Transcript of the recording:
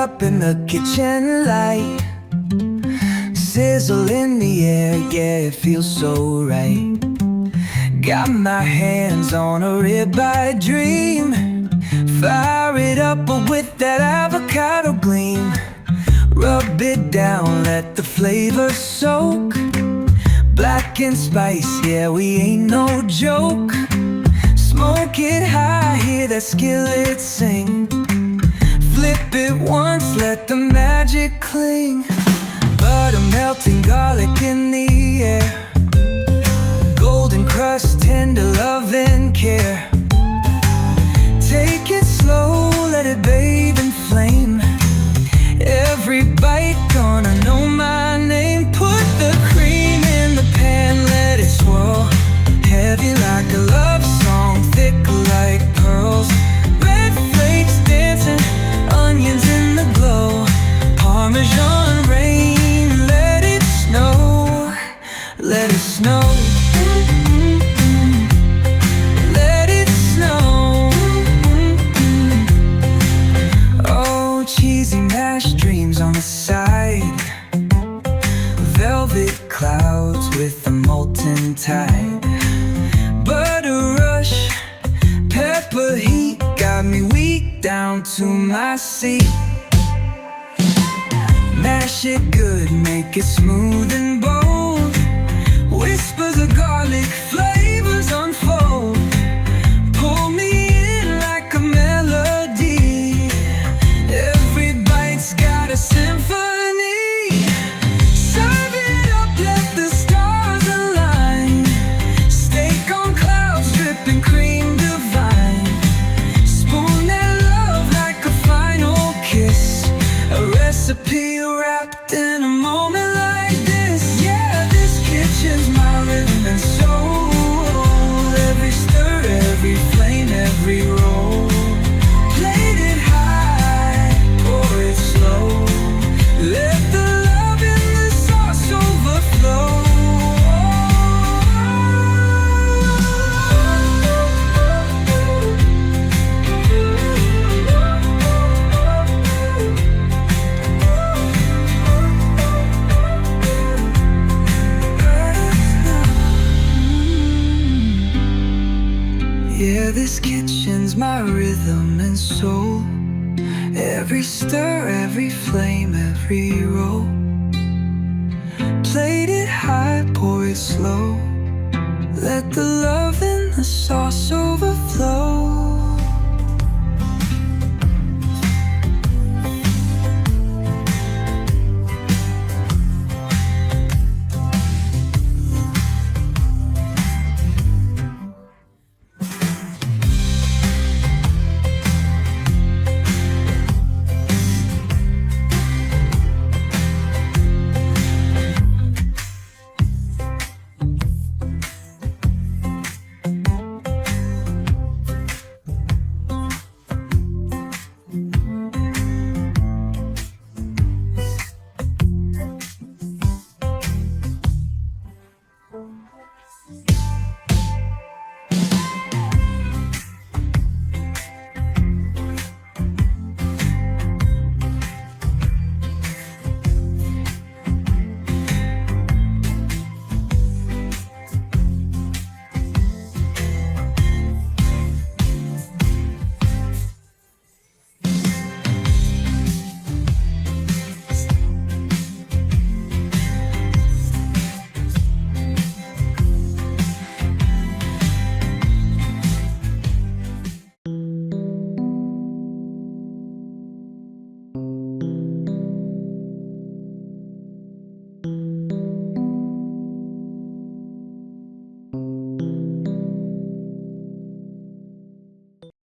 up in the kitchen light, sizzle in the air, yeah, it feels so right. Got my hands on a ribeye dream, fire it up with that avocado gleam. Rub it down, let the flavor soak. Black and spice, yeah, we ain't no joke. Smoke it high, hear that skillet sing. Flip it once, let the magic cling. Butter melting, garlic in the air, golden crust, tender love and care. Take it slow, let it bathe in flame. Every bite gonna know my name. Put the cream in the pan, let it swirl. Heavy like a love song, thick like pearls. Red flakes dancing, onions in the glow. Parmesan rain, let it snow. Let it snow. Let it snow. Oh, cheesy mashed dreams on the side. Velvet clouds with the molten tide. Butter rush, pepper heat, got me weak down to my seat. Mash it good, make it smooth and bold. Whispers of garlic, flavors unfold. Pull me in like a melody. Every bite's got a symphony. Serve it up, let the stars align. Steak on clouds, dripping cream divine. Spoon that love like a final kiss. A recipe wrapped in a moment like this. Yeah, this kitchen's my rhythm and soul. Every stir, every flame, every roll. Plate it high, pour it slow. Let the love in the sauce overflow. Yeah, this kitchen's my rhythm and soul. Every stir, every flame, every roll. Plate it high, pour it slow. Let the love in the sauce overflow.